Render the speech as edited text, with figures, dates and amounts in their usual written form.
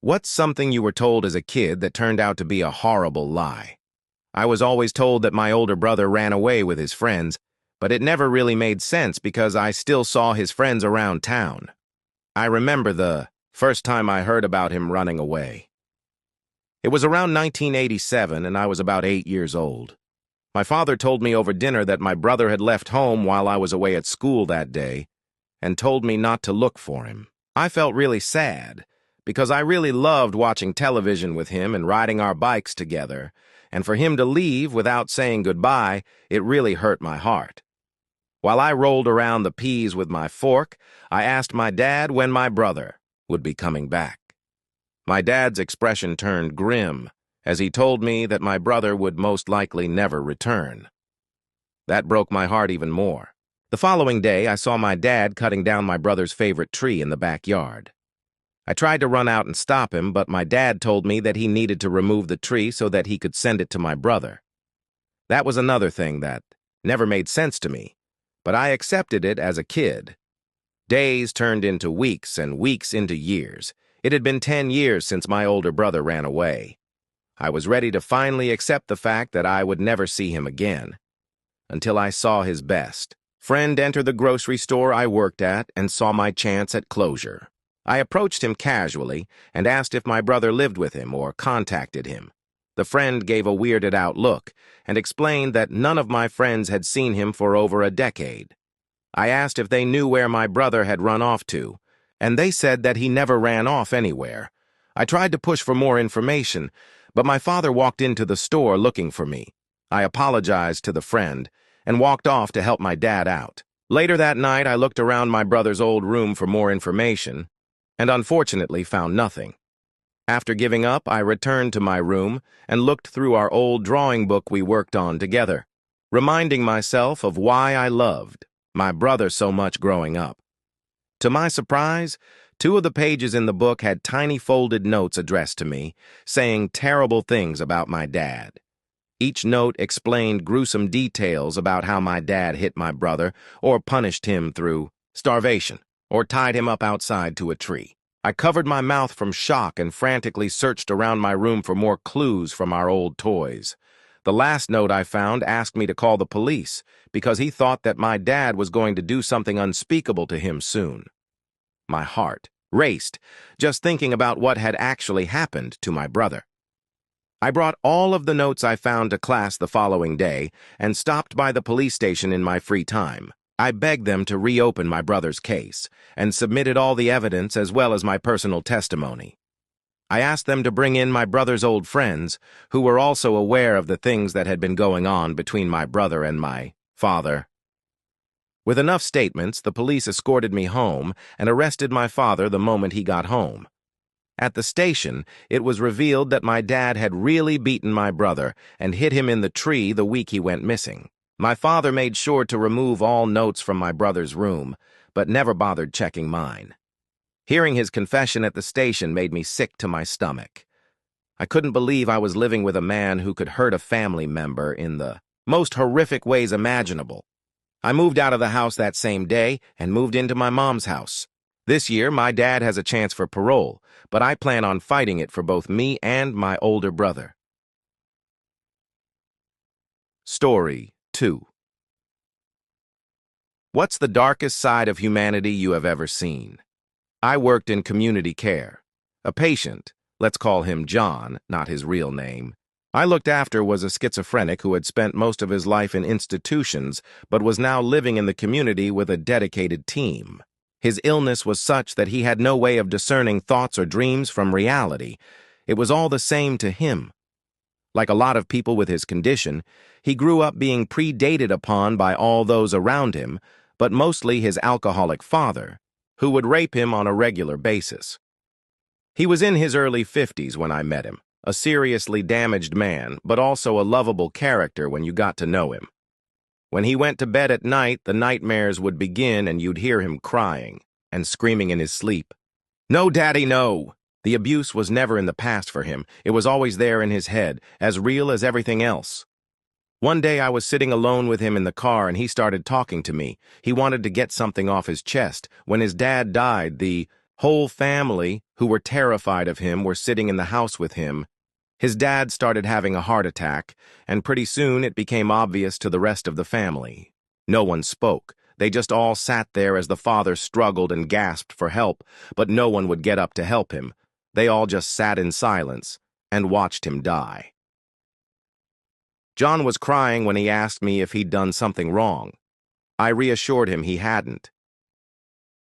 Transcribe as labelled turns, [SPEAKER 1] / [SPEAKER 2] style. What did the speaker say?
[SPEAKER 1] What's something you were told as a kid that turned out to be a horrible lie? I was always told that my older brother ran away with his friends, but it never really made sense because I still saw his friends around town. I remember the first time I heard about him running away. It was around 1987 and I was about 8 years old. My father told me over dinner that my brother had left home while I was away at school that day and told me not to look for him. I felt really sad because I really loved watching television with him and riding our bikes together, and for him to leave without saying goodbye, it really hurt my heart. While I rolled around the peas with my fork, I asked my dad when my brother would be coming back. My dad's expression turned grim as he told me that my brother would most likely never return. That broke my heart even more. The following day, I saw my dad cutting down my brother's favorite tree in the backyard. I tried to run out and stop him, but my dad told me that he needed to remove the tree so that he could send it to my brother. That was another thing that never made sense to me, but I accepted it as a kid. Days turned into weeks and weeks into years. It had been 10 years since my older brother ran away. I was ready to finally accept the fact that I would never see him again, until I saw his best friend enter the grocery store I worked at and saw my chance at closure. I approached him casually and asked if my brother lived with him or contacted him. The friend gave a weirded out look and explained that none of my friends had seen him for over a decade. I asked if they knew where my brother had run off to, and they said that he never ran off anywhere. I tried to push for more information, but my father walked into the store looking for me. I apologized to the friend and walked off to help my dad out. Later that night, I looked around my brother's old room for more information, and unfortunately found nothing. After giving up, I returned to my room and looked through our old drawing book we worked on together, reminding myself of why I loved my brother so much growing up. To my surprise, 2 of the pages in the book had tiny folded notes addressed to me, saying terrible things about my dad. Each note explained gruesome details about how my dad hit my brother or punished him through starvation, or tied him up outside to a tree. I covered my mouth from shock and frantically searched around my room for more clues from our old toys. The last note I found asked me to call the police because he thought that my dad was going to do something unspeakable to him soon. My heart raced just thinking about what had actually happened to my brother. I brought all of the notes I found to class the following day and stopped by the police station in my free time. I begged them to reopen my brother's case and submitted all the evidence as well as my personal testimony. I asked them to bring in my brother's old friends, who were also aware of the things that had been going on between my brother and my father. With enough statements, the police escorted me home and arrested my father the moment he got home. At the station, it was revealed that my dad had really beaten my brother and hit him in the tree the week he went missing. My father made sure to remove all notes from my brother's room, but never bothered checking mine. Hearing his confession at the station made me sick to my stomach. I couldn't believe I was living with a man who could hurt a family member in the most horrific ways imaginable. I moved out of the house that same day and moved into my mom's house. This year, my dad has a chance for parole, but I plan on fighting it for both me and my older brother. Story 2. What's the darkest side of humanity you have ever seen? I worked in community care. A patient, let's call him John, not his real name, I looked after was a schizophrenic who had spent most of his life in institutions but was now living in the community with a dedicated team. His illness was such that he had no way of discerning thoughts or dreams from reality. It was all the same to him. Like a lot of people with his condition, he grew up being predated upon by all those around him, but mostly his alcoholic father, who would rape him on a regular basis. He was in his early 50s when I met him, a seriously damaged man, but also a lovable character when you got to know him. When he went to bed at night, the nightmares would begin and you'd hear him crying and screaming in his sleep. "No, Daddy, no!" The abuse was never in the past for him. It was always there in his head, as real as everything else. One day I was sitting alone with him in the car and he started talking to me. He wanted to get something off his chest. When his dad died, the Whole family, who were terrified of him, were sitting in the house with him. His dad started having a heart attack, and pretty soon it became obvious to the rest of the family. No one spoke. They just all sat there as the father struggled and gasped for help, but no one would get up to help him. They all just sat in silence and watched him die. John was crying when he asked me if he'd done something wrong. I reassured him he hadn't.